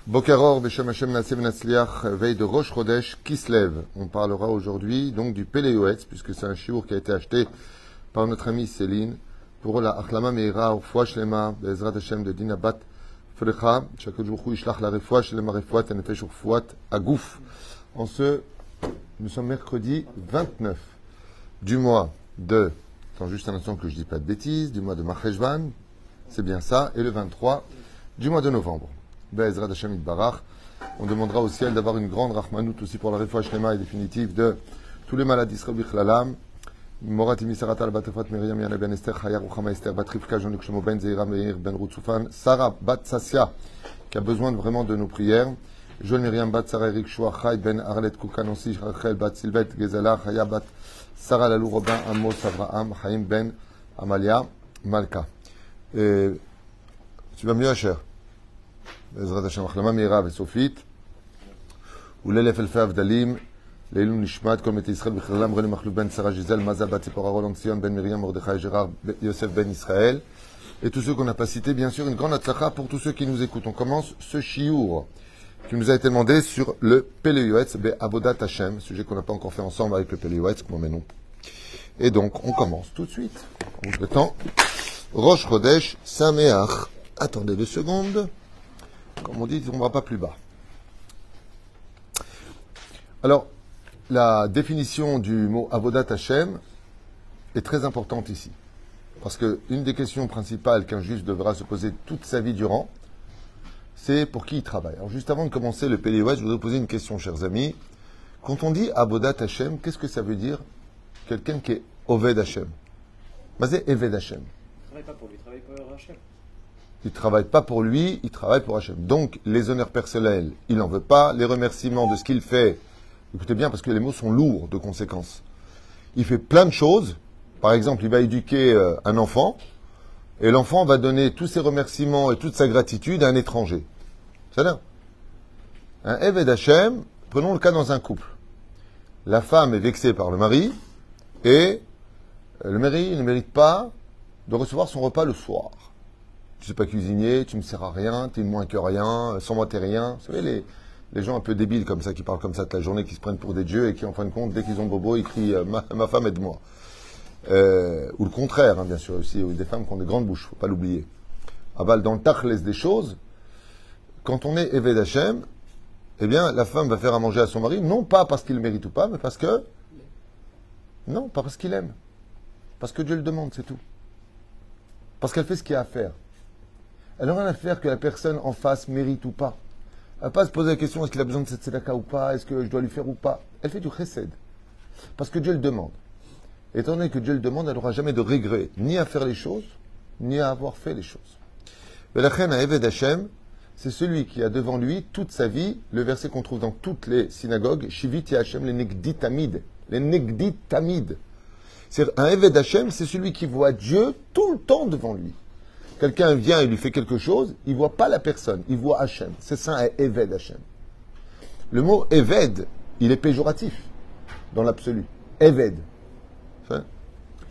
Bokeror, Beshem Hashem Nasev Natsliach, veille de Rosh Chodesh, Kislev. On parlera aujourd'hui donc du Péléoetz, puisque c'est un chiour qui a été acheté par notre amie Céline pour la Achlama Meira, Refoua Shlema, Bezrat Hashem de Dina Bat Frecha, chaque jour Ishlach la Refoua Shlema Refoua, Tenefesh Refoua, Agouf. Nous sommes mercredi 29 du mois de, attends juste un instant que je dis pas de bêtises, du mois de Marcheshvan, c'est bien ça, et le 23 du mois de novembre. Be'ezrat Hashem Yitbarach. On demandera au ciel d'avoir une grande rachmanout aussi pour la réfoua shlema et définitive de tous les malades d'Israël bichlalam. Morat Imisarat al Batefat Miriam Yana Ben Esther Chaya Ruchama Esther Bat Rivka Jean-Luc Shlomo Ben Zeira Meir Ben Rutzufan Sarah Bat Sassia qui a besoin vraiment de nos prières. Joël Miriam Bat Sarah Eric Shua Chai Ben Arlet Koukanonsi Rachel Bat Silvet Gezala Chaya Bat Sarah Lalou Robin Amos Avraham Chaim Ben Amalia Malka. Tu vas mieux, cher? בעזרת השם, החלמה מהירה וסופית, ולאלף אלפי הבדלים, לעילוי נשמת כל מתי ישראל בכללם, רני מחלוף בן שרה ז'יזל, מזל בת ציפורה רולנד ציון, בן מרים מרדכי ג'רר, יוסף ben Israël, et tous ceux qu'on n'a pas cités, bien sûr, une grande atzlacha pour tous ceux qui nous écoutent. On commence ce chiour qui nous a été demandé sur le Péléoetz, Avodat Hashem, sujet qu'on n'a pas encore fait ensemble avec le Péléoetz, comment mais non. Et donc, on commence tout de suite, en vous souhaitant Rosh Chodesh Sameach. Attendez 2 secondes. Comme on dit, on ne va pas plus bas. Alors, la définition du mot Avodat Hashem est très importante ici. Parce qu'une des questions principales qu'un juif devra se poser toute sa vie durant, c'est pour qui il travaille. Alors, juste avant de commencer le Péléoetz, je voudrais poser une question, chers amis. Quand on dit Avodat Hashem, qu'est-ce que ça veut dire quelqu'un qui est Oved Hashem? Mazé Eved Hashem. Il ne travaille pas pour lui, il travaille pour Hashem. Il ne travaille pas pour lui, il travaille pour Hachem. Donc, les honneurs personnels, il n'en veut pas. Les remerciements de ce qu'il fait, écoutez bien, parce que les mots sont lourds de conséquences. Il fait plein de choses. Par exemple, il va éduquer un enfant, et l'enfant va donner tous ses remerciements et toute sa gratitude à un étranger. C'est là. Un Eved Hachem, prenons le cas dans un couple. La femme est vexée par le mari, et le mari ne mérite pas de recevoir son repas le soir. Tu sais pas cuisiner, tu me sers à rien, t'es moins que rien, sans moi t'es rien. Vous savez, les gens un peu débiles comme ça, qui parlent comme ça toute la journée, qui se prennent pour des dieux et qui, en fin de compte, dès qu'ils ont bobo, ils crient ma femme aide-moi. Ou le contraire, hein, bien sûr, aussi, des femmes qui ont des grandes bouches, faut pas l'oublier. Aval, dans le tachles des choses, quand on est Eved Hashem, eh bien, la femme va faire à manger à son mari, non pas parce qu'il le mérite ou pas, mais parce que... Non, pas parce qu'il aime. Parce que Dieu le demande, c'est tout. Parce qu'elle fait ce qu'il y a à faire. Elle n'a rien à faire que la personne en face mérite ou pas. Elle ne va pas se poser la question est-ce qu'il a besoin de cette tzedaka ou pas, est-ce que je dois lui faire ou pas. Elle fait du chesed. Parce que Dieu le demande. Étant donné que Dieu le demande, elle n'aura jamais de regret, ni à faire les choses, ni à avoir fait les choses. Mais la reine à Eved Hashem, c'est celui qui a devant lui toute sa vie, le verset qu'on trouve dans toutes les synagogues, Shiviti Hashem, les Negdi Tamid. Les Negdi Tamid. C'est un Eved Hashem, c'est celui qui voit Dieu tout le temps devant lui. Quelqu'un vient et lui fait quelque chose, il ne voit pas la personne, il voit Hachem. C'est ça, un Eved Hachem. Le mot Eved, il est péjoratif dans l'absolu. Eved. Ça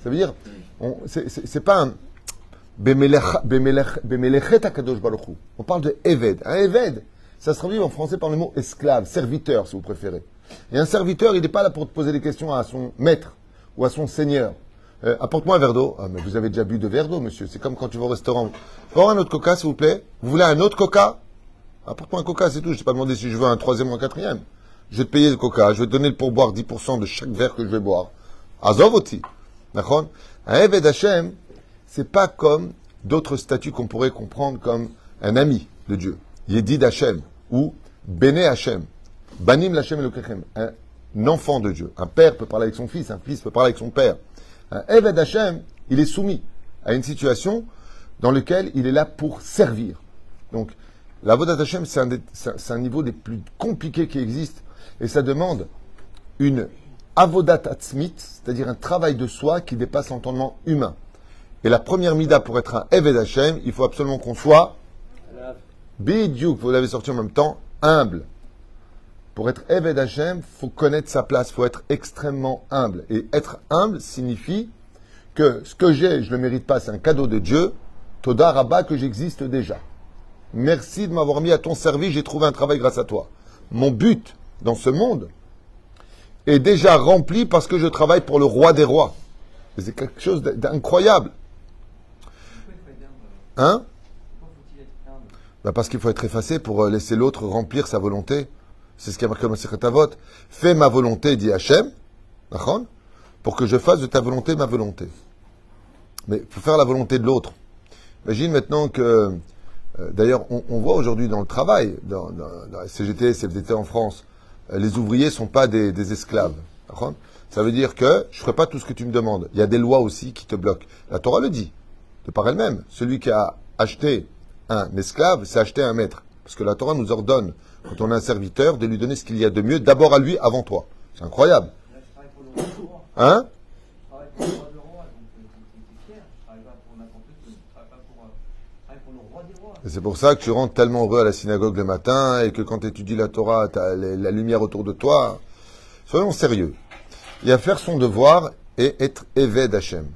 veut dire, c'est pas un Bemelechet HaKadosh Baruch Hu. On parle de Eved. Un Eved, ça se traduit en français par le mot esclave, serviteur, si vous préférez. Et un serviteur, il n'est pas là pour te poser des questions à son maître ou à son seigneur. Apporte-moi un verre d'eau. Ah, mais vous avez déjà bu 2 verres d'eau, monsieur. C'est comme quand tu vas au restaurant. Faut avoir un autre coca, s'il vous plaît. Vous voulez un autre coca? Apporte-moi un coca, c'est tout. Je t'ai pas demandé si je veux un 3e ou un 4e. Je vais te payer le coca. Je vais te donner le pourboire 10% de chaque verre que je vais boire. Azovoti. D'accord? Un Eved Hashem, c'est pas comme d'autres statuts qu'on pourrait comprendre comme un ami de Dieu. Yedid Hashem. Ou Bene Hashem. Banim Hashem Elokechem. Un enfant de Dieu. Un père peut parler avec son fils. Un fils peut parler avec son père. Un Eved Hashem, il est soumis à une situation dans laquelle il est là pour servir. Donc, l'Avodat Hashem, c'est un niveau des plus compliqués qui existe. Et ça demande une Avodat Atzmit, c'est-à-dire un travail de soi qui dépasse l'entendement humain. Et la première mida pour être un Eved Hashem, il faut absolument qu'on soit Bidyouk, vous l'avez sorti en même temps, humble. Pour être Eved Hashem, il faut connaître sa place, il faut être extrêmement humble. Et être humble signifie que ce que j'ai, je ne le mérite pas, c'est un cadeau de Dieu, Toda Rabba, que j'existe déjà. Merci de m'avoir mis à ton service, j'ai trouvé un travail grâce à toi. Mon but dans ce monde est déjà rempli parce que je travaille pour le roi des rois. Et c'est quelque chose d'incroyable. Hein? Parce qu'il faut être effacé pour laisser l'autre remplir sa volonté. C'est ce qui a marqué dans le Sechet Avot. Fais ma volonté, dit Hachem, pour que je fasse de ta volonté ma volonté. Mais il faut faire la volonté de l'autre. Imagine maintenant que, d'ailleurs, on voit aujourd'hui dans le travail, dans la CGT, CFDT en France, les ouvriers ne sont pas des esclaves. Ça veut dire que je ne ferai pas tout ce que tu me demandes. Il y a des lois aussi qui te bloquent. La Torah le dit, de par elle-même. Celui qui a acheté un esclave, c'est acheter un maître. Parce que la Torah nous ordonne, quand on a un serviteur, de lui donner ce qu'il y a de mieux, d'abord à lui, avant toi. C'est incroyable. Hein? Et c'est pour ça que tu rentres tellement heureux à la synagogue le matin et que quand tu étudies la Torah, tu as la lumière autour de toi. Soyons sérieux. Il y a faire son devoir et être Eved Hashem.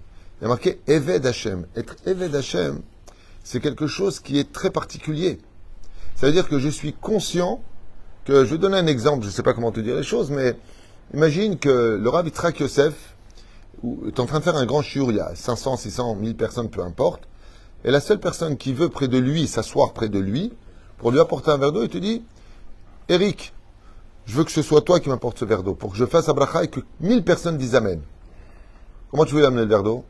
Il y a marqué Eved Hashem. Être Eved Hashem, c'est quelque chose qui est très particulier. Ça veut dire que je suis conscient que, je vais donner un exemple, je ne sais pas comment te dire les choses, mais imagine que le Rav Yitzhak Yosef est en train de faire un grand shiur, il y a 500, 600, 1000 personnes, peu importe, et la seule personne qui veut près de lui, s'asseoir près de lui, pour lui apporter un verre d'eau, il te dit, Eric, je veux que ce soit toi qui m'apporte ce verre d'eau, pour que je fasse abracha et que 1000 personnes disent Amen. Comment tu veux amener le verre d'eau?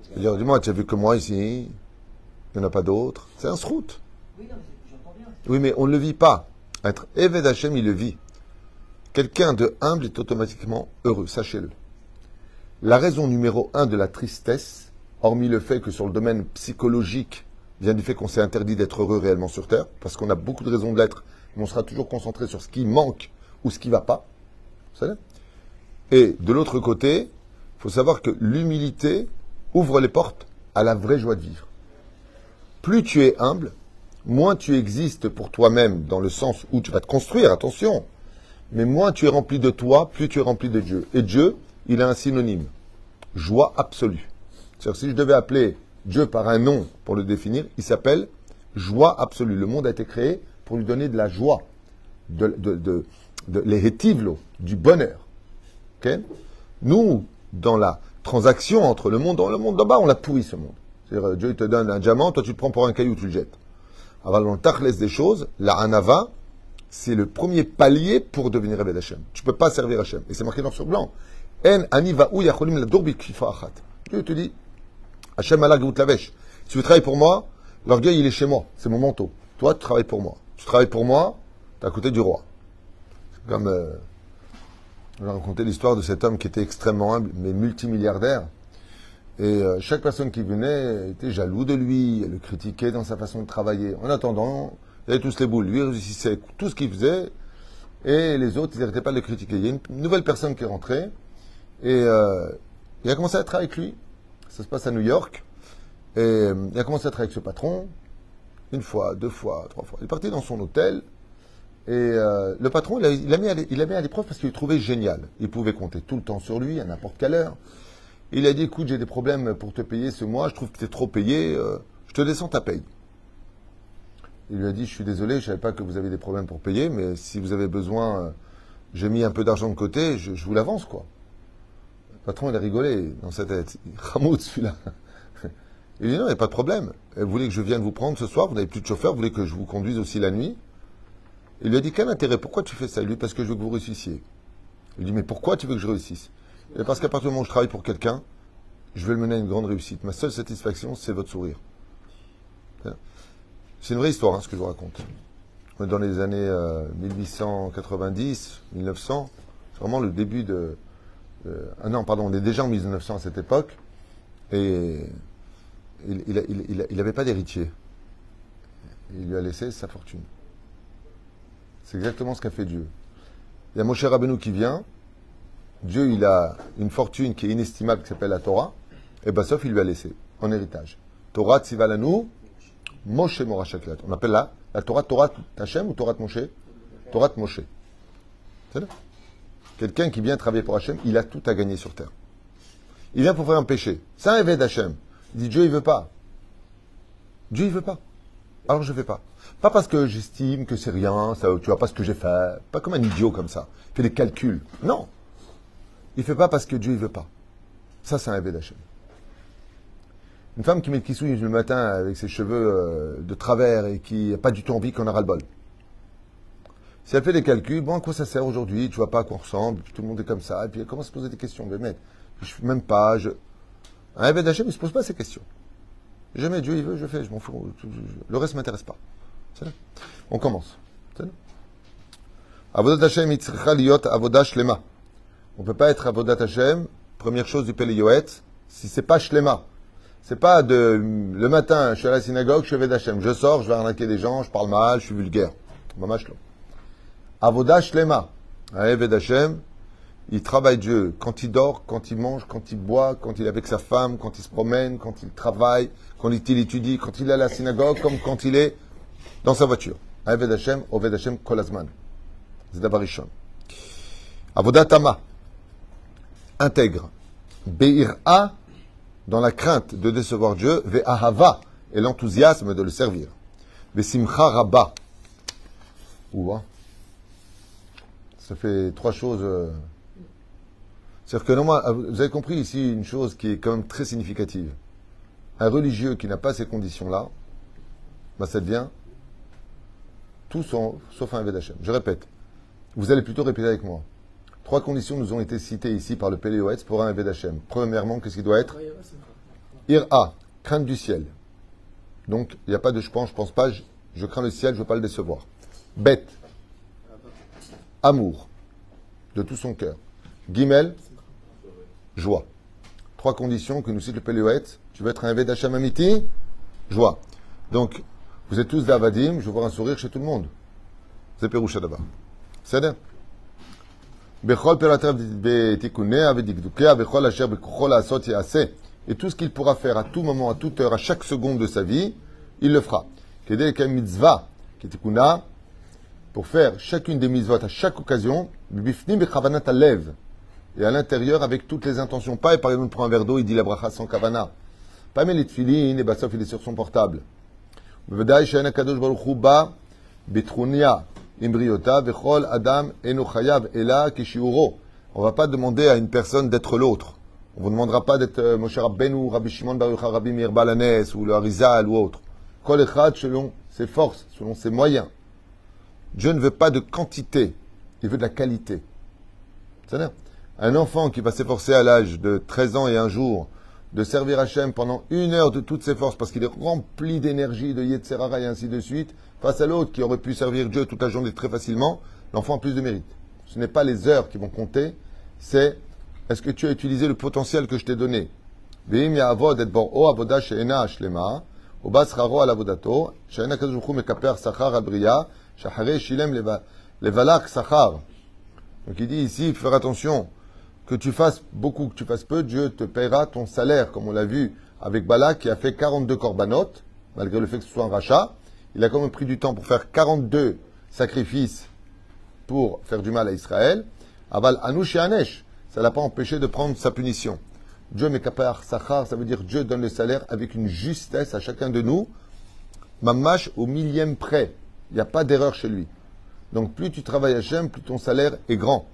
C'est-à-dire, dis-moi, tu as vu que moi ici, il n'y en a pas d'autres. C'est un srout. Oui, non, mais j'entends bien. Oui, mais on ne le vit pas. Être Eved Hashem, il le vit. Quelqu'un de humble est automatiquement heureux, sachez-le. La raison numéro 1 de la tristesse, hormis le fait que sur le domaine psychologique, vient du fait qu'on s'est interdit d'être heureux réellement sur Terre, parce qu'on a beaucoup de raisons de l'être, mais on sera toujours concentré sur ce qui manque ou ce qui ne va pas. Vous savez? Et de l'autre côté, il faut savoir que l'humilité ouvre les portes à la vraie joie de vivre. Plus tu es humble, moins tu existes pour toi-même, dans le sens où tu vas te construire, attention, mais moins tu es rempli de toi, plus tu es rempli de Dieu. Et Dieu, il a un synonyme, joie absolue. C'est-à-dire, si je devais appeler Dieu par un nom pour le définir, il s'appelle joie absolue. Le monde a été créé pour lui donner de la joie, de l'hétivlo, du bonheur. Okay? Nous, dans la transaction entre le monde d'en bas, on l'a pourri ce monde. C'est-à-dire, Dieu te donne un diamant, toi tu le prends pour un caillou, tu le jettes. Alors, dans le tachlès des choses, la anava, c'est le premier palier pour devenir Eved Hashem. Tu ne peux pas servir Hashem. Et c'est marqué noir sur blanc. En aniva ou yacholim la dorbi kifa achat. Dieu te dit, Hashem ala gout lavesh. Si tu travailles pour moi, l'orgueil il est chez moi. C'est mon manteau. Toi, tu travailles pour moi. Tu travailles pour moi, tu es à côté du roi. C'est comme, je vais raconter l'histoire de cet homme qui était extrêmement humble, mais multimilliardaire. Et chaque personne qui venait était jaloux de lui, le critiquait dans sa façon de travailler. En attendant, il avait tous les boules. Lui, il réussissait tout ce qu'il faisait, et les autres, ils n'arrêtaient pas de le critiquer. Il y a une nouvelle personne qui est rentrée, et il a commencé à travailler avec lui. Ça se passe à New York. Et il a commencé à travailler avec ce patron, une fois, 2 fois, 3 fois. Il est parti dans son hôtel, et le patron, il l'a mis à l'épreuve parce qu'il le trouvait génial. Il pouvait compter tout le temps sur lui, à n'importe quelle heure. Il a dit, écoute, j'ai des problèmes pour te payer ce mois, je trouve que tu es trop payé, je te descends ta paye. Il lui a dit, je suis désolé, je ne savais pas que vous avez des problèmes pour payer, mais si vous avez besoin, j'ai mis un peu d'argent de côté, je vous l'avance, quoi. Le patron, il a rigolé dans sa tête. Ramoud, celui-là. Il dit, non, il n'y a pas de problème. Vous voulez que je vienne vous prendre ce soir, vous n'avez plus de chauffeur, vous voulez que je vous conduise aussi la nuit? Il lui a dit, quel intérêt, pourquoi tu fais ça? Il lui dit, parce que je veux que vous réussissiez. Il dit, mais pourquoi tu veux que je réussisse? Et parce qu'à partir du moment où je travaille pour quelqu'un, je vais le mener à une grande réussite. Ma seule satisfaction, c'est votre sourire. C'est une vraie histoire, hein, ce que je vous raconte. On est dans les années 1890, 1900. C'est vraiment le début de... non, pardon, on est déjà en 1900 à cette époque. Et il n'avait pas d'héritier. Il lui a laissé sa fortune. C'est exactement ce qu'a fait Dieu. Il y a Moshe Rabbeinu qui vient. Dieu, il a une fortune qui est inestimable, qui s'appelle la Torah. Et ben, sauf, il lui a laissé en héritage. Torah Tzivalanu, Moshe Morashaklat. On appelle la Torah, Torah Hashem ou Torah Moshe? Torah Moshe. C'est là. Quelqu'un qui vient travailler pour Hashem, il a tout à gagner sur terre. Il vient pour faire un péché. C'est un Eved Hashem. Il dit, Dieu, il veut pas. Dieu, il veut pas. alors je ne fais pas. Pas parce que j'estime que c'est rien, ça, tu vois pas ce que j'ai fait. Pas comme un idiot comme ça. Il fait des calculs. Non. Il ne fait pas parce que Dieu ne veut pas. Ça, c'est un Eved Hashem. Une femme qui met le kissouille le matin avec ses cheveux de travers et qui n'a pas du tout envie qu'on aura le bol. Si elle fait des calculs, bon, à quoi ça sert aujourd'hui? Tu vois pas à quoi on ressemble, tout le monde est comme ça, et puis elle commence à se poser des questions. Mais je ne même pas. Un Eved Hashem, il ne se pose pas ces questions. Jamais Dieu il veut, je fais, je m'en fous. Le reste ne m'intéresse pas. On commence. Avodat Hashem itzricha liot avodah shlema. On ne peut pas être avodat Hashem, première chose du Pele Yoetz, si c'est pas shlema. C'est pas le matin, je suis à la synagogue, je suis Avodat Hashem. Je sors, je vais arnaquer des gens, je parle mal, je suis vulgaire. Mamash lo. Avodah shlema. Un Avodat Hashem, il travaille Dieu quand il dort, quand il mange, quand il boit, quand il est avec sa femme, quand il se promène, quand il travaille, quand il étudie, quand il est à la synagogue, comme quand il est dans sa voiture. Avodat Hashem, Oved Hashem, Kol Hazman. C'est d'abord Rishon. Avodat Tama. Intègre. Be'ir'a, dans la crainte de décevoir Dieu, Ve'ahava, et l'enthousiasme de le servir. Ve'simcha rabba. Ouah. Ça fait trois choses. C'est-à-dire que normalement, vous avez compris ici une chose qui est quand même très significative. Un religieux qui n'a pas ces conditions-là, bah ça devient tout sauf un Eved Hashem. Je répète. Vous allez plutôt répéter avec moi. Trois conditions nous ont été citées ici par le Pele Yoetz pour un Eved Hashem. Premièrement, qu'est-ce qu'il doit être? Ira, crainte du ciel. Donc, il n'y a pas de je pense pas, je crains le ciel, je ne veux pas le décevoir. Bet, amour, de tout son cœur. Gimel, joie. Trois conditions que nous cite le Pele Yoetz. Tu veux être un Eved Hashem amiti? Joie. Donc, vous êtes tous d'Avadim, je veux voir un sourire chez tout le monde. C'est Péroucha d'abord. C'est bien. Et tout ce qu'il pourra faire à tout moment, à toute heure, à chaque seconde de sa vie, il le fera. Pour faire chacune des mitzvot à chaque occasion, et à l'intérieur avec toutes les intentions. Pas, par exemple, il prend un verre d'eau, il dit la bracha sans kavana. Pas mais les tfilin, et basof, il est sur son portable. On ne va pas demander à une personne d'être l'autre. On ne vous demandera pas d'être Moshe Rabbeinu ou Rabbi Shimon Bar Yochai, Rabbi Meir Balanes ou le Harizal ou autre. Kol echad selon ses forces, selon ses moyens. Dieu ne veut pas de quantité, il veut de la qualité. C'est-à-dire, un enfant qui va s'efforcer à l'âge de 13 ans et un jour de servir Hachem pendant 1 heure de toutes ses forces parce qu'il est rempli d'énergie, de Yetzerara et ainsi de suite, face à l'autre qui aurait pu servir Dieu toute la journée très facilement, l'enfant a plus de mérite. Ce n'est pas les heures qui vont compter, c'est est-ce que tu as utilisé le potentiel que je t'ai donné. Donc il dit ici, il faut faire attention, que tu fasses beaucoup, que tu fasses peu, Dieu te paiera ton salaire, comme on l'a vu avec Balak qui a fait 42 korbanot, malgré le fait que ce soit un rachat. Il a quand même pris du temps pour faire 42 sacrifices pour faire du mal à Israël. Aval Anouch et Anesh, ça ne l'a pas empêché de prendre sa punition. Dieu mekapar sachar, ça veut dire Dieu donne le salaire avec une justesse à chacun de nous. Mamash au millième près. Il n'y a pas d'erreur chez lui. Donc plus tu travailles à Hachem, plus ton salaire est grand.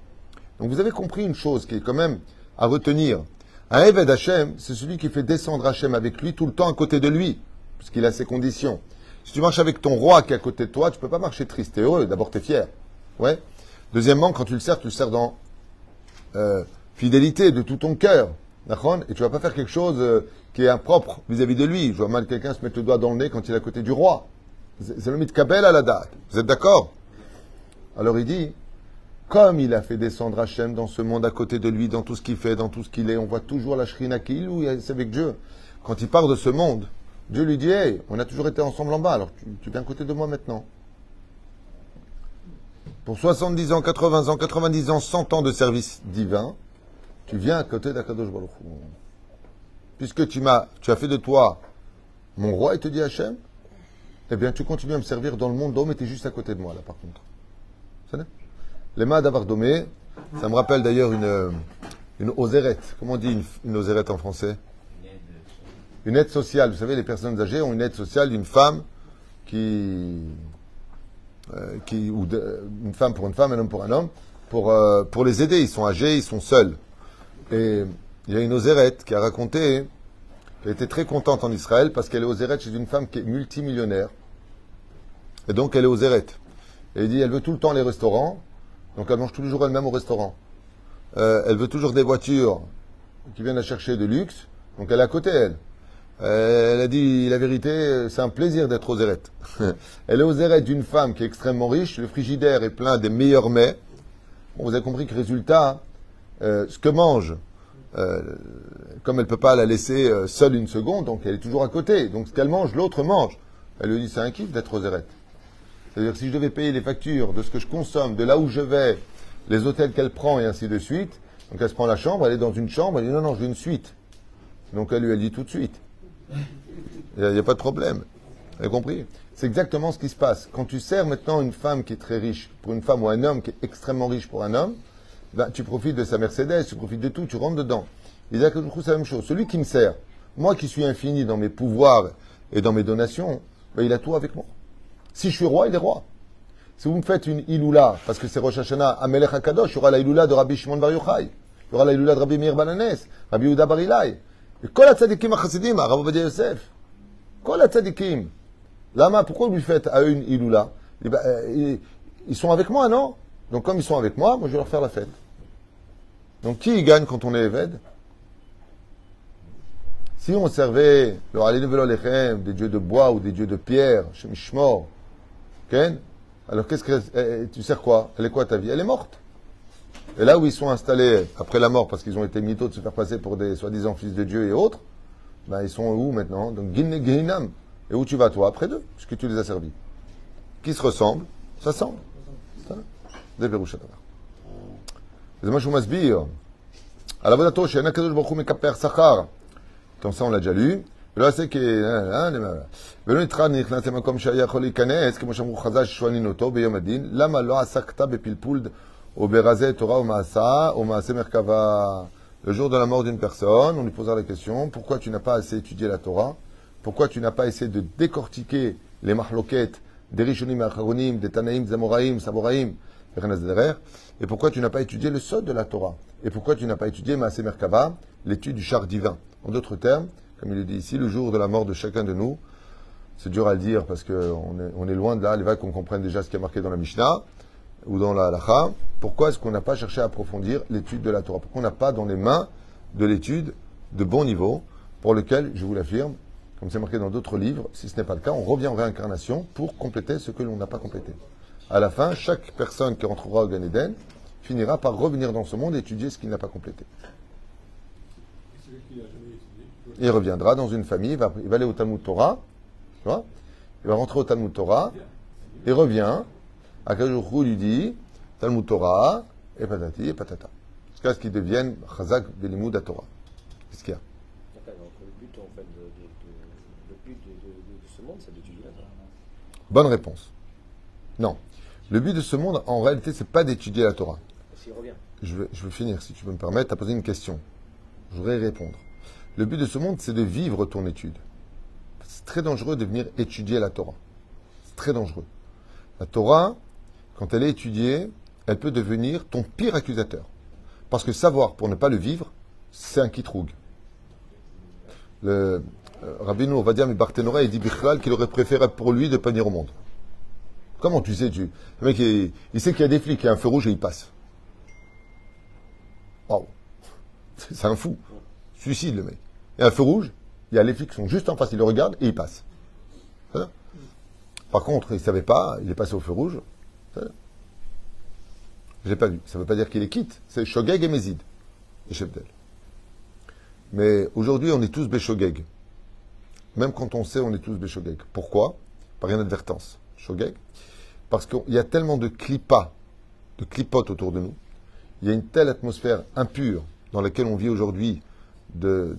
Donc vous avez compris une chose qui est quand même à retenir. Un Eved Hachem, c'est celui qui fait descendre Hachem avec lui tout le temps à côté de lui, puisqu'il a ses conditions. Si tu marches avec ton roi qui est à côté de toi, tu ne peux pas marcher triste et heureux. D'abord, tu es fier. Ouais. Deuxièmement, quand tu le sers dans fidélité de tout ton cœur. Et tu ne vas pas faire quelque chose qui est impropre vis-à-vis de lui. Je vois mal quelqu'un se mettre le doigt dans le nez quand il est à côté du roi. C'est le mitkabel à la date. Vous êtes d'accord? Alors il dit, comme il a fait descendre Hachem dans ce monde à côté de lui, dans tout ce qu'il fait, dans tout ce qu'il est, on voit toujours la shrina qu'il ou c'est avec Dieu. Quand il part de ce monde, Dieu lui dit, hey, on a toujours été ensemble en bas, alors tu viens à côté de moi maintenant. Pour 70 ans, 80 ans, 90 ans, 100 ans de service divin, tu viens à côté d'Akadosh Baruch Hu. Puisque tu as fait de toi mon roi, et te dit Hachem, eh bien tu continues à me servir dans le monde d'homme et tu es juste à côté de moi là par contre. C'est vrai? Les mains d'Avardomé, ça me rappelle d'ailleurs une osérette. Comment on dit une osérette en français? Une aide sociale. Vous savez, les personnes âgées ont une aide sociale d'une femme une femme pour une femme, un homme pour un homme, pour les aider. Ils sont âgés, ils sont seuls. Et il y a une Osérette qui a raconté qu'elle était très contente en Israël parce qu'elle est Osérette chez une femme qui est multimillionnaire. Et donc elle est Osérette. Et il dit, elle veut tout le temps les restaurants, donc elle mange tous les jours elle-même au restaurant. Elle veut toujours des voitures qui viennent la chercher de luxe, donc elle est à côté, elle. Elle a dit la vérité, c'est un plaisir d'être Osérette. Elle est Osérette d'une femme qui est extrêmement riche, le frigidaire est plein des meilleurs mets. Bon, vous avez compris que résultat, ce que mange, comme elle ne peut pas la laisser seule une seconde, donc elle est toujours à côté. Donc ce qu'elle mange, l'autre mange. Elle lui dit, c'est un kiff d'être Osérette. C'est-à-dire que si je devais payer les factures de ce que je consomme, de là où je vais, les hôtels qu'elle prend et ainsi de suite, donc elle se prend la chambre, elle est dans une chambre, elle dit non, je veux une suite. Donc elle lui dit tout de suite. Il n'y a pas de problème. Vous avez compris? C'est exactement ce qui se passe. Quand tu sers maintenant une femme qui est très riche pour une femme ou un homme qui est extrêmement riche pour un homme, ben, tu profites de sa Mercedes, tu profites de tout, tu rentres dedans. Il dit que je trouve c'est la même chose. Celui qui me sert, moi qui suis infini dans mes pouvoirs et dans mes donations, ben, il a tout avec moi. Si je suis roi, il est roi. Si vous me faites une Iloula, parce que c'est Rosh Hashanah, Amelech HaKadosh, il y aura la Iloula de Rabbi Shimon Bar Yochai, il y aura la Iloula de Rabbi Meir Bananes, Rabbi Yehuda Bar Ilai, et Kol HaTzadikim HaChasidim, Rav Ovadia Yosef, Kol HaTzadikim. Lama, pourquoi vous lui faites à eux une Iloula? Ils sont avec moi, non? Donc comme ils sont avec moi, moi je vais leur faire la fête. Donc qui gagne quand on est Eved? Si on servait le Halinu Velo Lechem, des dieux de bois ou des dieux de pierre, Shem Yishmor, Ken? Alors, tu sers quoi? Elle est quoi ta vie? Elle est morte. Et là où ils sont installés après la mort, parce qu'ils ont été mythos de se faire passer pour des soi-disant fils de Dieu et autres, ben ils sont où maintenant? Donc, Gehinam. Et où tu vas toi? Après d'eux, puisque tu les as servis. Qui se ressemblent? Ça semble. C'est moi je vous masbire. À la vodato, chez Anakadosh Baruch Hu mekaper sachar. Comme ça, on l'a déjà lu. ולא יעשה ולא נתחד נכנס למקום שהיה יכול להיכנס, כמו שאמרו חז"ל ששואלים אותו ביום הדין, למה לא עסקת בפלפול או ברזי תורה או מעשה מרכבה? Le jour de la mort d'une personne, on lui posera la question, pourquoi tu n'as pas assez étudié la Torah? Pourquoi tu n'as pas essayé de décortiquer les mahloket des Rishonim et Acharonim, des Tanaïm, des Amoraïm, Saboraïm, et pourquoi tu n'as pas étudié le sod de la Torah? Et pourquoi tu n'as pas étudié Maaseh Merkava, l'étude du char divin? En d'autres termes, comme il le dit ici, le jour de la mort de chacun de nous, c'est dur à le dire parce qu'on est loin de là, les vagues qu'on comprenne déjà ce qui est marqué dans la Mishnah ou dans la Halacha. Pourquoi est-ce qu'on n'a pas cherché à approfondir l'étude de la Torah? Pourquoi on n'a pas dans les mains de l'étude de bon niveau pour lequel, je vous l'affirme, comme c'est marqué dans d'autres livres, si ce n'est pas le cas, on revient en réincarnation pour compléter ce que l'on n'a pas complété. À la fin, chaque personne qui rentrera au Gan Eden finira par revenir dans ce monde et étudier ce qu'il n'a pas complété. Il reviendra dans une famille, il va aller au Talmud Torah, tu vois, il va rentrer au Talmud Torah, il revient, Akadosh Baruch Hu lui dit, Talmud Torah, et patati et patata. Jusqu'à ce qu'ils deviennent Chazak Belimud à Torah. Qu'est-ce qu'il y a? Donc, le but, en fait, le but de ce monde, c'est d'étudier la Torah. Bonne réponse. Non. Le but de ce monde, en réalité, c'est pas d'étudier la Torah. S'il revient. Je veux finir, si tu peux me permettre, à poser une question. Je voudrais y répondre. Le but de ce monde, c'est de vivre ton étude. C'est très dangereux de venir étudier la Torah. C'est très dangereux. La Torah, quand elle est étudiée, elle peut devenir ton pire accusateur. Parce que savoir pour ne pas le vivre, c'est un kitroug. Rabbeinu Ovadia Barthénora, il dit Bichlal qu'il aurait préféré pour lui de ne pas venir au monde. Comment tu sais Le mec, il sait qu'il y a des flics, il y a un feu rouge et il passe. Waouh. C'est un fou. Suicide, le mec. Il y a un feu rouge, il y a les flics qui sont juste en face, ils le regardent et ils passent. Hein? Par contre, il ne savait pas, il est passé au feu rouge. Je n'ai pas vu. Ça ne veut pas dire qu'il les quitte. C'est Shogeg et Mézid, les chefs d'elle. Mais aujourd'hui, on est tous Béshogeg. Même quand on sait, on est tous Béshogeg. Pourquoi? Par inadvertance. Shogeg. Parce qu'il y a tellement de clipas, de clipotes autour de nous. Il y a une telle atmosphère impure dans laquelle on vit aujourd'hui, de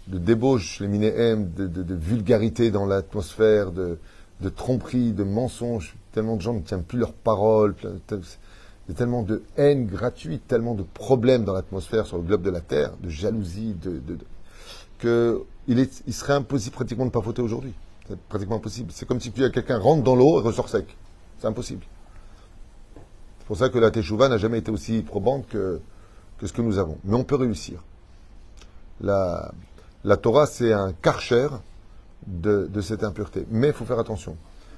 débauche, les minéhem, de vulgarité dans l'atmosphère, de tromperie, de mensonges. Tellement de gens ne tiennent plus leurs paroles. Il y a tellement de haine gratuite, tellement de problèmes dans l'atmosphère sur le globe de la Terre, de jalousie, que il serait impossible pratiquement de ne pas voter aujourd'hui. C'est pratiquement impossible. C'est comme si quelqu'un rentre dans l'eau et ressort sec. C'est impossible. C'est pour ça que la Teshuvah n'a jamais été aussi probante que ce que nous avons. Mais on peut réussir. La Torah, c'est un karcher de cette impureté. Mais il faut faire attention.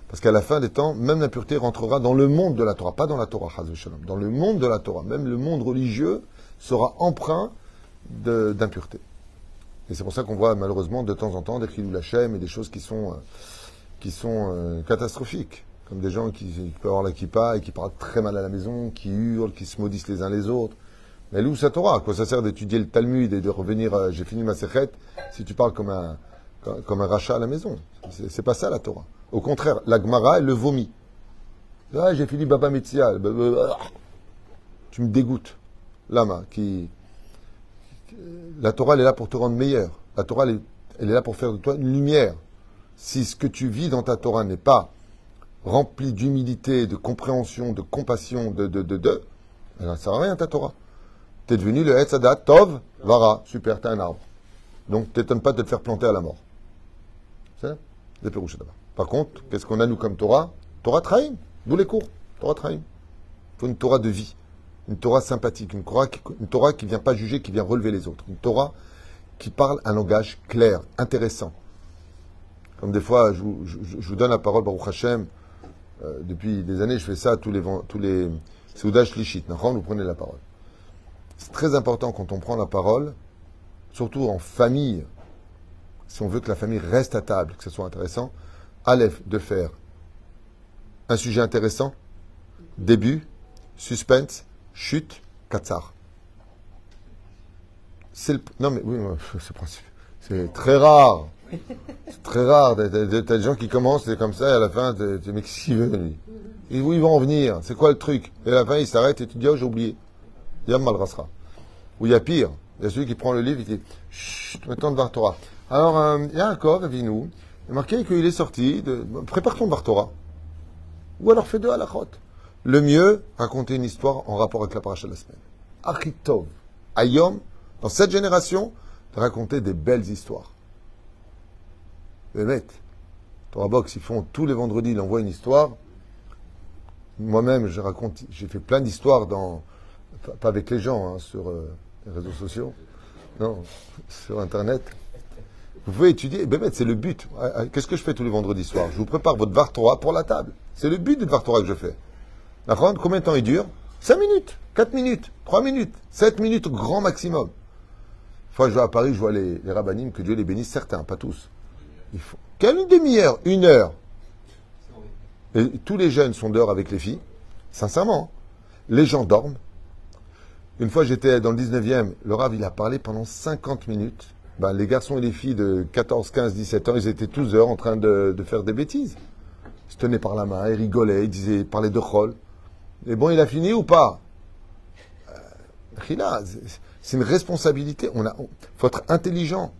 Parce qu'à la fin des temps, même l'impureté rentrera dans le monde de la Torah. Pas dans la Torah, Chaz v'Shalom. Dans le monde de la Torah. Même le monde religieux sera empreint d'impureté. Et c'est pour ça qu'on voit malheureusement de temps en temps des Chilul Hashem et des choses qui sont catastrophiques. Comme des gens qui peuvent avoir la kippa et qui parlent très mal à la maison, qui hurlent, qui se maudissent les uns les autres. Mais elle est où sa Torah? À quoi ça sert d'étudier le Talmud et de revenir, j'ai fini ma sechet, si tu parles comme un rachat à la maison? C'est pas ça la Torah. Au contraire, la Gemara, elle le vomit. Ah, j'ai fini Baba Metzia. Tu me dégoûtes. Lama, la Torah, elle est là pour te rendre meilleur. La Torah, elle est là pour faire de toi une lumière. Si ce que tu vis dans ta Torah n'est pas rempli d'humilité, de compréhension, de compassion, alors ça sert à rien ta Torah. T'es devenu le Etzadat, Tov, Vara. Super, t'es un arbre. Donc, t'étonnes pas de te faire planter à la mort. C'est des pérouches d'abord. Par contre, qu'est-ce qu'on a nous comme Torah? Torah Traïm. D'où les cours. Torah Traïm. Il faut une Torah de vie. Une Torah sympathique. Une Torah qui ne vient pas juger, qui vient relever les autres. Une Torah qui parle un langage clair, intéressant. Comme des fois, je vous donne la parole, Baruch Hashem. Depuis des années, je fais ça tous les Seudah Shlishit. Vous prenez la parole. C'est très important quand on prend la parole, surtout en famille, si on veut que la famille reste à table, que ce soit intéressant, Aleph, de faire un sujet intéressant, début, suspense, chute, katsar. Non mais oui, c'est très rare. C'est très rare. T'as des gens qui commencent, c'est comme ça, et à la fin, tu mais qu'est-ce qu'il veut, lui? Et où ils vont en venir? C'est quoi le truc? Et à la fin, il s'arrête et tu dis, oh, j'ai oublié. Il y a Malrasra. Ou il y a pire. Il y a celui qui prend le livre et dit, chut, mettons de Vartora. Alors, il y a un corps, Avinu. Il est marqué qu'il est sorti prépare ton Vartora. Ou alors fais deux halachot. Le mieux, raconter une histoire en rapport avec la paracha de la semaine. Achitov. Ayom, dans cette génération, de raconter des belles histoires. Les Torah Box, ils font tous les vendredis, ils envoient une histoire. Moi-même, j'ai fait plein d'histoires pas avec les gens, sur les réseaux sociaux. Non, sur Internet. Vous pouvez étudier. C'est le but. Qu'est-ce que je fais tous les vendredis soirs? Je vous prépare votre Dvar Torah pour la table. C'est le but du Dvar Torah que je fais. D'accord? Combien de temps il dure? 5 minutes, 4 minutes, 3 minutes, 7 minutes au grand maximum. Une fois, je vais à Paris, je vois les rabbinim, que Dieu les bénisse, certains, pas tous. Il faut. Quelle demi-heure, 1 heure. Et tous les jeunes sont dehors avec les filles. Sincèrement. Les gens dorment. Une fois, j'étais dans le 19e, le Rav, il a parlé pendant 50 minutes. Les garçons et les filles de 14, 15, 17 ans, ils étaient tous dehors en train de faire des bêtises. Ils se tenaient par la main, ils rigolaient, ils parlaient de Chol. Et bon, il a fini ou pas? C'est une responsabilité. Il faut être intelligent.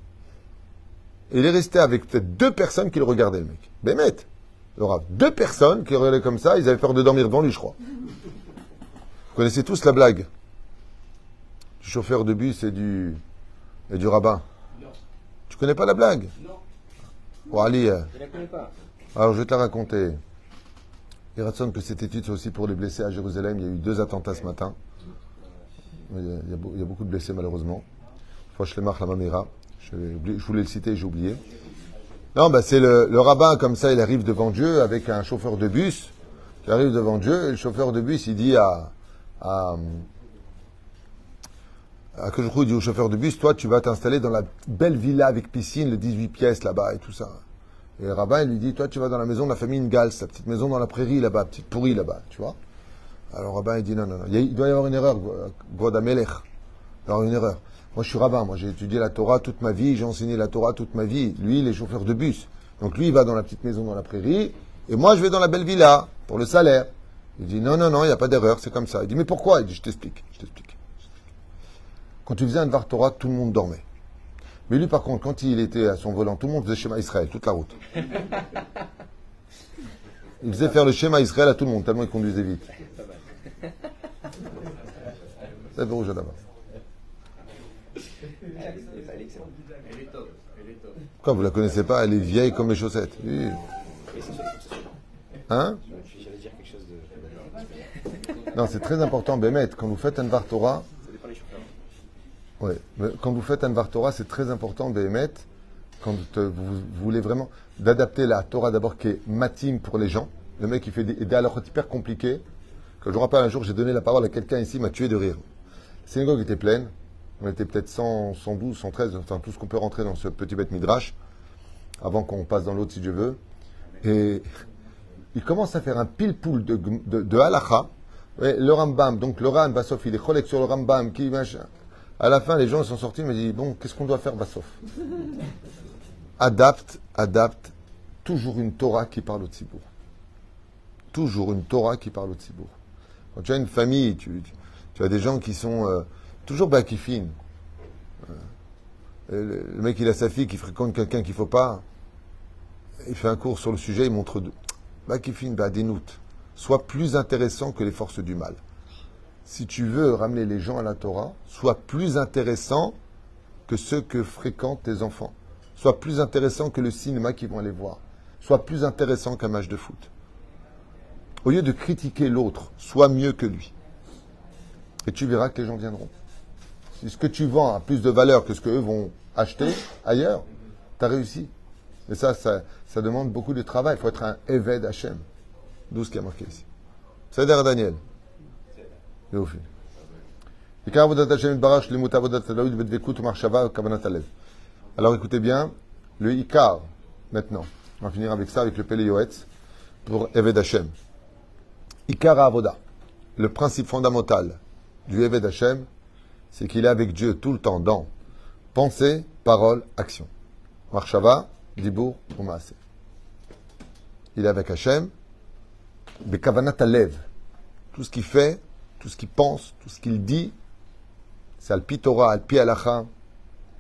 Et il est resté avec peut-être 2 personnes qui le regardaient, le mec. Bémet. Le Rav. 2 personnes qui le regardaient comme ça, ils avaient peur de dormir devant lui, je crois. Vous connaissez tous la blague du chauffeur de bus et du rabbin. Non. Tu connais pas la blague? Non. Bon, Ali, Je ne la connais pas. alors je vais te la raconter. Il raconte que cette étude, c'est aussi pour les blessés à Jérusalem. Il y a eu 2 attentats ce matin. Il y a beaucoup de blessés, malheureusement. Frosh-Lemach, la Mamera. Je voulais le citer, j'ai oublié. Non, c'est le rabbin, comme ça, il arrive devant Dieu avec un chauffeur de bus. Il arrive devant Dieu, et le chauffeur de bus, il dit que je dis au chauffeur de bus, toi, tu vas t'installer dans la belle villa avec piscine, le 18 pièces là-bas et tout ça. Et le rabbin, il lui dit, toi, tu vas dans la maison de la famille Ngals, la petite maison dans la prairie là-bas, petite pourrie là-bas, tu vois. Alors le rabbin, il dit, non. Il doit y avoir une erreur, Gwad Amelech. Il doit y avoir une erreur. Moi, je suis rabbin. Moi, j'ai étudié la Torah toute ma vie. J'ai enseigné la Torah toute ma vie. Lui, il est chauffeur de bus. Donc, lui, il va dans la petite maison dans la prairie. Et moi, je vais dans la belle villa pour le salaire. Il dit, non, il n'y a pas d'erreur. C'est comme ça. Il dit, mais pourquoi? Il dit, je t'explique. Quand tu faisais un Dvar Torah, tout le monde dormait. Mais lui, par contre, quand il était à son volant, tout le monde faisait Shema Israël, toute la route. Il faisait faire le Shema Israël à tout le monde, tellement il conduisait vite. C'est rouge d'abord. Elle est excellente. Elle est top. Elle est top. Quoi, vous la connaissez pas? Elle est vieille comme les chaussettes. Oui. Oui, c'est sûr, c'est sûr. Hein? J'allais dire quelque chose de. Non, c'est très important, Bémet. Quand vous faites un Dvar Torah, Ça dépend des chauffeurs. ouais, mais quand vous faites un Dvar Torah, c'est très important, Bémet, quand vous voulez vraiment d'adapter la Torah d'abord qui est matim pour les gens. Le mec, il fait des halachot hyper compliqués. Quand je me rappelle un jour, j'ai donné la parole à quelqu'un ici, il m'a tué de rire. La synagogue était pleine. On était peut-être 100, 112, 113, enfin tout ce qu'on peut rentrer dans ce petit bête midrash, avant qu'on passe dans l'autre si Dieu veut. Et il commence à faire un pile-poule de halakha. Ouais, le Rambam, donc le Ran, Bassof, il est collègue sur le Rambam, qui machin. À la fin, les gens sont sortis, ils me disent, bon, qu'est-ce qu'on doit faire, Bassof? Adapte, toujours une Torah qui parle au Tzibour. Toujours une Torah qui parle au Tzibour. Quand tu as une famille, tu as des gens qui sont toujours bakifines. Le mec, il a sa fille qui fréquente quelqu'un qu'il ne faut pas. Il fait un cours sur le sujet, il montre deux. Bakifine, badinout. Sois plus intéressant que les forces du mal. Si tu veux ramener les gens à la Torah, sois plus intéressant que ceux que fréquentent tes enfants. Sois plus intéressant que le cinéma qu'ils vont aller voir. Sois plus intéressant qu'un match de foot. Au lieu de critiquer l'autre, sois mieux que lui. Et tu verras que les gens viendront. Si ce que tu vends a plus de valeur que ce qu'eux vont acheter ailleurs, tu as réussi. Mais ça demande beaucoup de travail. Il faut être un Eved Hashem. D'où ce qui a marqué ici. C'est d'ailleurs Daniel. Et au fil. Alors écoutez bien, le Ikar, maintenant. On va finir avec ça, avec le Pele Yoetz, pour Eved Hashem. Ikar Avoda. Le principe fondamental du Eved Hashem, c'est qu'il est avec Dieu tout le temps dans pensée, parole, action. Marshava, Dibour ou Maaseh. Il est avec Hashem, Bekavanat Alev. Tout ce qu'il fait, tout ce qu'il pense, tout ce qu'il dit, c'est Alpi Torah, Alpi Halacha.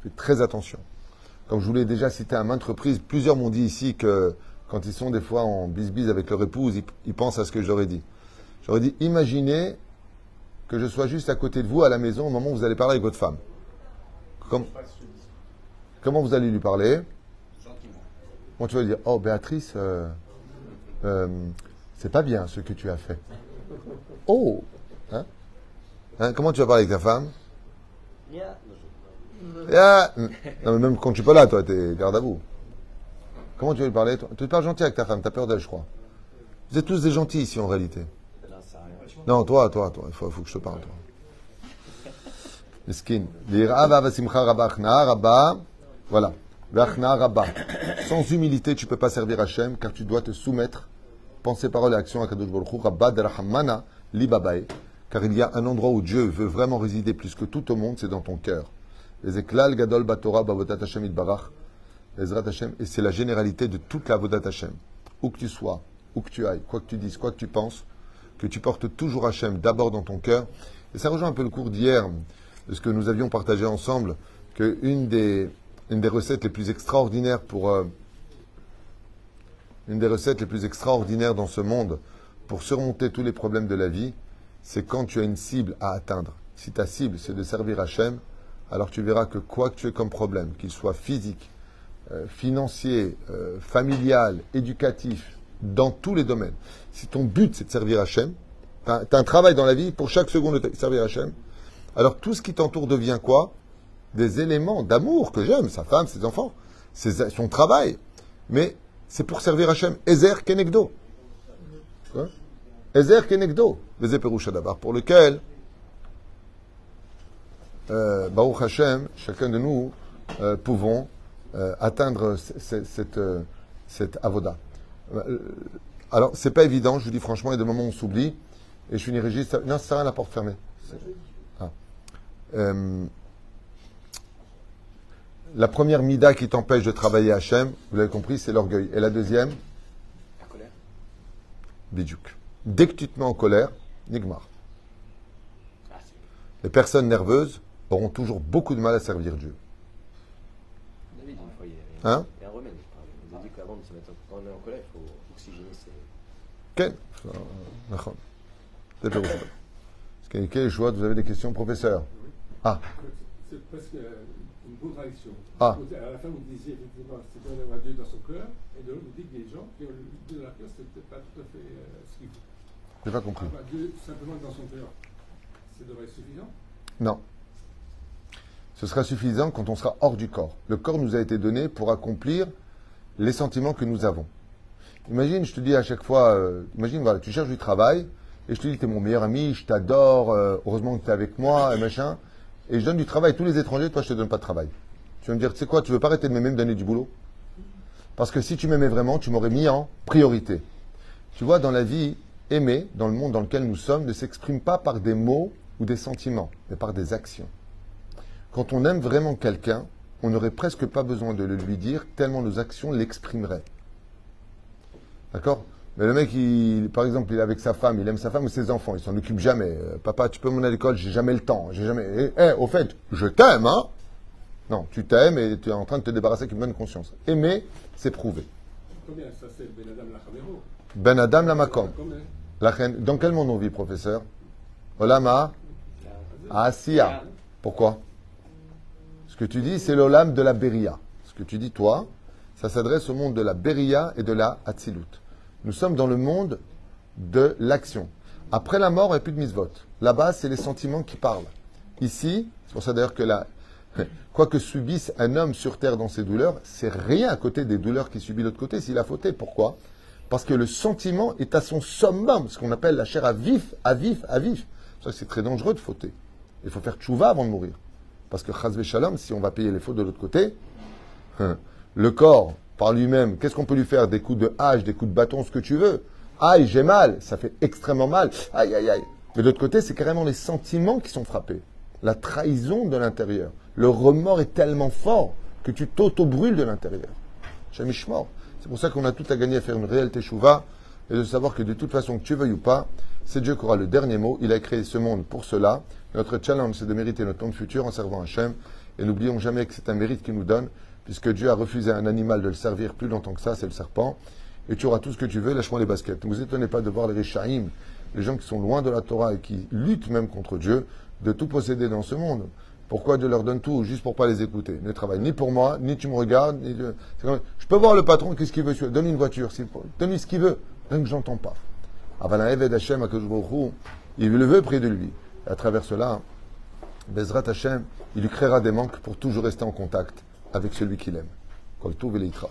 Faites très attention. Comme je vous l'ai déjà cité à maintes reprises, plusieurs m'ont dit ici que quand ils sont des fois en bisbise avec leur épouse, ils pensent à ce que je leur ai dit. J'aurais dit, imaginez que je sois juste à côté de vous à la maison au moment où vous allez parler avec votre femme. Comment vous allez lui parler? Gentiment. Bon, tu vas lui dire, oh Béatrice, c'est pas bien ce que tu as fait. Oh, comment tu vas parler avec ta femme? Non, mais même quand tu n'es pas là, toi, t'es garde à vous. Comment tu vas lui parler, toi? Tu parles gentil avec ta femme, t'as peur d'elle, je crois. Vous êtes tous des gentils ici, en réalité. Non, toi, il faut que je te parle, toi. Meskin. Voilà. Sans humilité, tu ne peux pas servir Hachem, car tu dois te soumettre, pensée, parole et action à Kadosh Baruch Hu, Rabba derachamana li babae. Car il y a un endroit où Dieu veut vraiment résider plus que tout au monde, c'est dans ton cœur. Les eklal gadol batora bavodat Hashem itbarach. Ezrat Hashem, et c'est la généralité de toute la vodat Hashem. Où que tu sois, où que tu ailles, quoi que tu dises, quoi que tu penses, que tu portes toujours Hashem d'abord dans ton cœur. Et ça rejoint un peu le cours d'hier, de ce que nous avions partagé ensemble, que une des recettes les plus extraordinaires une des recettes les plus extraordinaires dans ce monde pour surmonter tous les problèmes de la vie, c'est quand tu as une cible à atteindre. Si ta cible, c'est de servir Hashem, alors tu verras que quoi que tu aies comme problème, qu'il soit physique, financier, familial, éducatif, dans tous les domaines, si ton but c'est de servir Hashem, tu as un travail dans la vie pour chaque seconde de servir Hashem, alors tout ce qui t'entoure devient quoi? Des éléments d'amour que j'aime, sa femme, ses enfants, son travail. Mais c'est pour servir Hashem. Ezer Kenegdo. Ezer Kenegdo. Vezé Peroucha Dabar. Pour lequel, Baruch Hashem, chacun de nous, pouvons atteindre cette avoda. Alors, c'est pas évident, je vous dis franchement, il y a des moments où on s'oublie. Et je finirai juste. Non, ça sert à rien, la porte fermée. La première mida qui t'empêche de travailler Hachem, vous l'avez compris, c'est l'orgueil. Et la deuxième? La colère. Bidjouk. Dès que tu te mets en colère, nigmar. Les personnes nerveuses auront toujours beaucoup de mal à servir Dieu. On avait dit une fois, il y Hein? a un remède. On a dit qu'avant de se mettre quand on est en colère, il faut oxygéner ses. Ken. C'est Péroucha. Est-ce qu'il y a vous avez des questions, professeur? Ah. c'est presque une contradiction. Ah. À la fin, vous disiez effectivement c'est bien d'avoir Dieu dans son cœur, et de l'autre, vous dites que des gens qui ont Dieu dans leur cœur, c'est peut-être pas tout à fait ce qu'il faut. J'ai pas compris. Dieu simplement dans son cœur, ça devrait être suffisant? Non. Ce sera suffisant quand on sera hors du corps. Le corps nous a été donné pour accomplir les sentiments que nous avons. Imagine, je te dis à chaque fois, imagine, voilà, tu cherches du travail, et je te dis, tu es mon meilleur ami, je t'adore, heureusement que tu es avec moi, et machin, et je donne du travail à tous les étrangers, toi je te donne pas de travail. Tu vas me dire, tu sais quoi, tu veux pas arrêter de m'aimer, me donner du boulot? Parce que si tu m'aimais vraiment, tu m'aurais mis en priorité. Tu vois, dans la vie, aimer, dans le monde dans lequel nous sommes, ne s'exprime pas par des mots ou des sentiments, mais par des actions. Quand on aime vraiment quelqu'un, on n'aurait presque pas besoin de le lui dire, tellement nos actions l'exprimeraient. D'accord? Mais le mec, par exemple, il est avec sa femme, il aime sa femme ou ses enfants, il s'en occupe jamais. Papa, tu peux m'emmener à l'école, j'ai jamais le temps, j'ai jamais. Au fait, je t'aime, hein? Non, tu t'aimes et tu es en train de te débarrasser avec une bonne conscience. Aimer, c'est prouver. Combien ça c'est Ben Adam Lachamero? Ben Adam Lamakom. Combien? Dans quel monde on vit, professeur? Olama Asiya. Pourquoi? Ce que tu dis, c'est l'olam de la Beria. Ce que tu dis, toi, ça s'adresse au monde de la Beria et de la Hatzilut. Nous sommes dans le monde de l'action. Après la mort, il n'y a plus de misvot. Là-bas, c'est les sentiments qui parlent. Ici, c'est pour ça d'ailleurs que quoi que subisse un homme sur terre dans ses douleurs, c'est rien à côté des douleurs qu'il subit de l'autre côté s'il a fauté. Pourquoi? Parce que le sentiment est à son summum, ce qu'on appelle la chair à vif, à vif, à vif. Ça, c'est très dangereux de fauter. Il faut faire tchouva avant de mourir. Parce que chas v'shalom, si on va payer les fautes de l'autre côté, le corps, par lui-même, qu'est-ce qu'on peut lui faire? Des coups de hache, des coups de bâton, ce que tu veux. Aïe, j'ai mal, ça fait extrêmement mal. Aïe, aïe, aïe. Mais de l'autre côté, c'est carrément les sentiments qui sont frappés. La trahison de l'intérieur. Le remords est tellement fort que tu t'auto-brûles de l'intérieur. Shamishmor. C'est pour ça qu'on a tout à gagner à faire une réelle teshuva et de savoir que de toute façon, que tu veuilles ou pas, c'est Dieu qui aura le dernier mot. Il a créé ce monde pour cela. Notre challenge, c'est de mériter notre monde futur en servant Hachem. Et n'oublions jamais que c'est un mérite qu'il nous donne, puisque Dieu a refusé à un animal de le servir plus longtemps que ça, c'est le serpent. Et tu auras tout ce que tu veux, lâche-moi les baskets. Ne vous étonnez pas de voir les Rishaïm, les gens qui sont loin de la Torah et qui luttent même contre Dieu, de tout posséder dans ce monde. Pourquoi Dieu leur donne tout? Juste pour pas les écouter. Ne travaille ni pour moi, ni tu me regardes. Je peux voir le patron, qu'est-ce qu'il veut? Donne-lui une voiture, donne-lui ce qu'il veut. Rien que j'entends pas. Avala Eved Hashem Akadosh Baruch Hu, il le veut près de lui. Et à travers cela, Bezrat Hashem, il lui créera des manques pour toujours rester en contact avec celui qu'il aime. Kol Tov V'Leitrat.